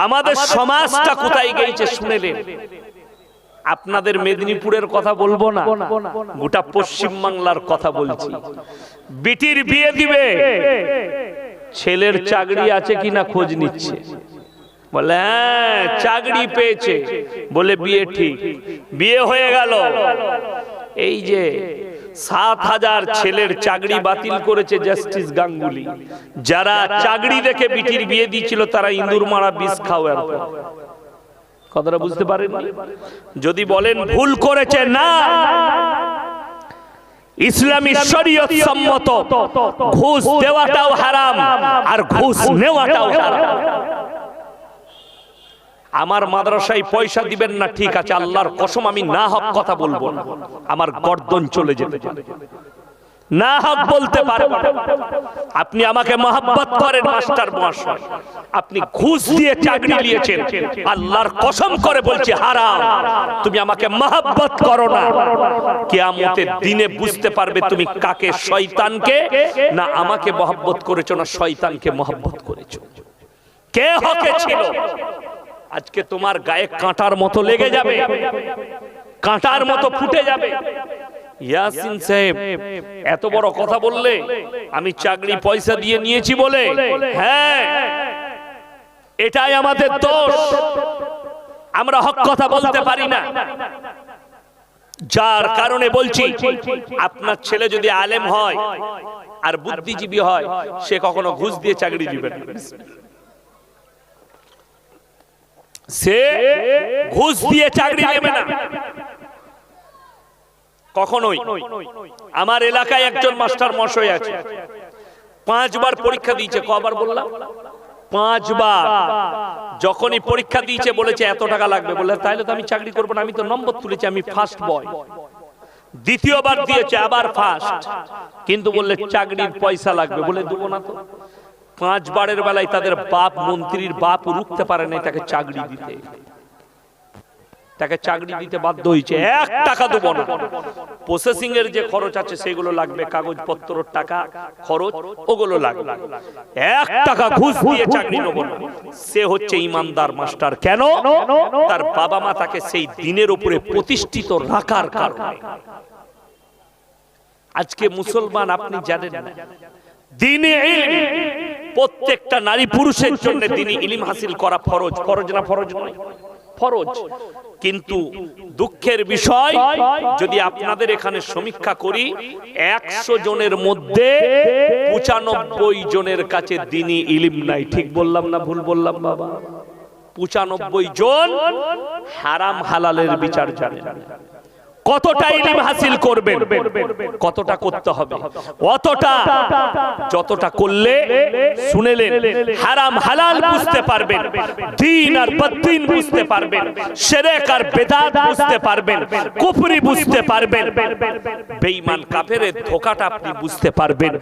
আমাদের সমাজটা কোথায় গিয়েছে শুনেলেন। আপনাদের মেদিনীপুরের কথা বলবো না, গোটা পশ্চিম বাংলার কথা বলছি। বিটির বিয়ে দিবে, ছেলের চাকরি আছে কিনা খোঁজ নিচ্ছে। বলে হ্যাঁ চাকরি পেয়েছে, বলে বিয়ে ঠিক। বিয়ে হয়ে গেল, এই যে ৭,০০০ ছেলের চাকরি বাতিল করেছে জাস্টিস গাঙ্গুলি। যারা চাকরি দেখে বিটির বিয়ে দিয়েছিল তারা ইঁদুর মারা বিষ খাওয়ার পর। কথাটা বুঝতে পারেন? যদি বলেন ভুল করেছে, না, ইসলামী শরীয়ত সম্মত ঘুষ দেওয়াটাও হারাম আর ঘুষ নেওয়াটাও হারাম। আমার মাদ্রাসায় পয়সা দিবেন না, ঠিক আছে, আল্লাহর কসম আমি না হক কথা বলবো না, আমার গর্দন চলে যেতে পারে, না হক বলতে পারবো না। আপনি আমাকে মহব্বত করেন মাস্টার মহাশয়, আপনি ঘুষ দিয়ে চাকরি নিয়েছেন, আল্লাহর কসম করে বলছি হারাম। তুমি আমাকে মহব্বত করো না, কিয়ামতের দিনে বুঝতে পারবে তুমি কাকে, শয়তানকে না আমাকে মহব্বত করেছো, না শয়তানকে মহব্বত করেছো, কে হকে ছিল। আজকে তোমার গায়ে কাঁটার মতো লেগে যাবে, কাঁটার মতো ফুটে যাবে। ইয়াসিন সাহেব এত বড় কথা বললে, আমি চাকরি পয়সা দিয়ে নিয়েছি বলে, হ্যাঁ এটাই আমাদের দোষ, আমরা হক কথা বলতে পারি না। যার কারণে বলছি, আপনার ছেলে যদি আলেম হয় আর বুদ্ধিজীবী হয়, সে কখনো ঘুষ দিয়ে চাকরি দিবে না, সে ঘুষ দিয়ে চাকরি নেবে না কখনোই। আমার এলাকায় একজন মাস্টার মশাই আছে, 5 বার পরীক্ষা দিয়েছে। কবার বললাম? 5 বার। যখনই পরীক্ষা দিয়েছে বলেছে এত টাকা লাগবে, বলে তাইলে তো আমি চাকরি করবো না, আমি তো নম্বর তুলেছি, আমি ফার্স্ট বয়। দ্বিতীয়বার দিয়েছে, আবার ফার্স্ট, কিন্তু বললে চাকরির পয়সা লাগবে, বলে দেবো না তো। 5 বারের বেলায় তাদের বাপ, মন্ত্রীর বাপ রুখতে পারে না তাকে চাকরি দিতে, তাকে চাকরি দিতে বাধ্য হয়েছে। 1 টাকা দেবো না, প্রসেসিং এর যে খরচ আছে সেগুলো লাগবে, কাগজপত্র টাকা খরচ ওগুলো লাগবে, 1 টাকা ঘুষ দিয়ে চাকরি নেব না। সে হচ্ছে ইমানদার মাস্টার। কেন? তার বাবা মা তাকে সেই দিনের উপরে প্রতিষ্ঠিত রাখার কারণে। আজকে মুসলমান আপনি জানেন না, দ্বীনে ইলম প্রত্যেকটা নারী পুরুষের জন্য দ্বীনে ইলম হাসিল করা ফরজ। ফরজ না ফরজ নয়? ফরজ। কিন্তু দুঃখের বিষয়, যদি আপনাদের এখানে সমীক্ষা করি, 100 জনের মধ্যে 95 জনের কাছে দ্বীনে ইলম নাই। ঠিক বললাম না ভুল বললাম বাবা? 95 জন হারাম হালালের বিচার জানেন। কতটা ইলম হাসিল করবেন, কতটা করতে হবে, অতটা যতটা করলে শুনেলেন হারাম হালাল বুঝতে পারবেন, দ্বীন আর বদ্দীন বুঝতে পারবেন, শিরক আর বিদআত বুঝতে পারবেন, কুফরি বুঝতে পারবেন, বেঈমান কাফেরের ধোঁকাটা আপনি বুঝতে পারবেন।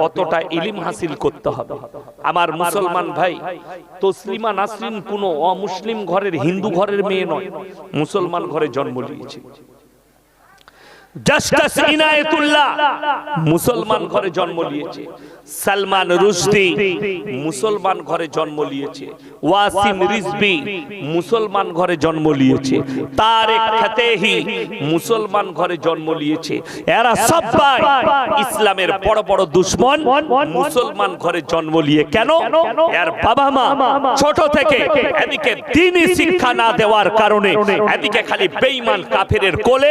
অতটা ইলম হাসিল করতে হবে। আমার মুসলমান ভাই, তসলিমা নাসরিন কোনো অমুসলিম ঘরের, হিন্দু ঘরের মেয়ে নয়, মুসলমান ঘরে জন্ম নিয়েছে। জাস্টিস ইনায়েতুল্লাহ মুসলমান ঘরে জন্ম নিয়েছে। সালমান রুশদি মুসলমান ঘরে জন্ম নিয়েছে। ওয়াসিম রিজভী মুসলমান ঘরে জন্ম নিয়েছে। তারেক ফাতেহি মুসলমান ঘরে জন্ম নিয়েছে। এরা সবাই ইসলামের বড় বড় দুশমন, মুসলমান ঘরে জন্ম নিয়ে। কেন? এর বাবা মা ছোট থেকে এদিকে দ্বীনি শিক্ষা না দেওয়ার কারণে, এদিকে খালি বেঈমান কাফেরের কোলে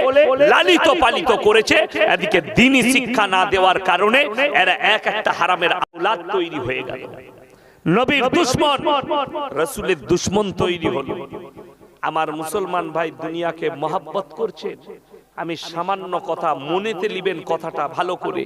লালিত পালিত করেছে, এদিকে দ্বীনি শিক্ষা না দেওয়ার কারণে এরা এক একটা হারামের আওলাদ তৈরি হয়ে গেল। নবীর দুশমন, রাসূলের দুশমন তৈরি হলো। আমার মুসলমান ভাই, দুনিয়াকে মহব্বত করছেন। আমি সামান্য কথা মনেতে নিবেন, কথাটা ভালো করে।